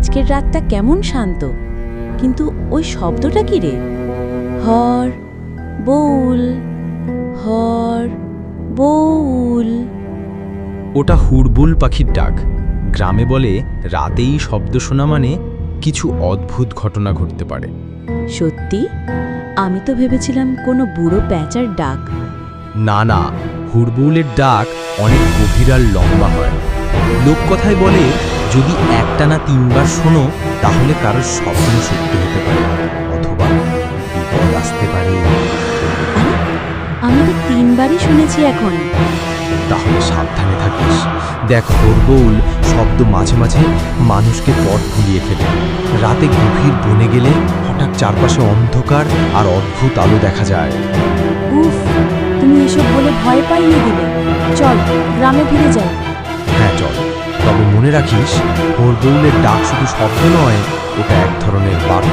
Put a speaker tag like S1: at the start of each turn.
S1: আজকের রাতটা কেমন শান্ত, কিন্তু ওই শব্দটা কি রে? হর বউল, হর বউল।
S2: ওটা হুড়বুল পাখির ডাক। গ্রামে বলে রাতেই শব্দ শোনা মানে কিছু অদ্ভুত ঘটনা ঘটতে পারে।
S1: সত্যি? আমি তো ভেবেছিলাম কোনো বুড়ো প্যাঁচার ডাক।
S2: না না, হুড়বুলের ডাক অনেক গভীর আর লম্বা হয়। লোককথায় বলে যদি একটানা 3বার শোনো তাহলে কারোর স্বপ্ন সত্যি হতে পারে, অথবা বিপদ আসতে পারে।
S1: আরে, আমি তো 3বারই শুনেছি এখন।
S2: তাহলে সাবধানে থাকিস। দেখ, হুড়বুল শব্দ মাঝে মাঝে মানুষকে পথ ভুলিয়ে ফেলে। রাতে গভীর বনে গেলে হঠাৎ চারপাশে অন্ধকার আর অদ্ভুত আলো দেখা যায়।
S1: উফ, তুমি এসব বলে ভয় পাইয়ে দিলে। চল গ্রামে ফিরে যাই।
S2: হ্যাঁ চল, তবে মনে রাখিস হুড়বুলের ডাক শুধু শব্দ নয়, ওটা এক ধরনের বার্তা।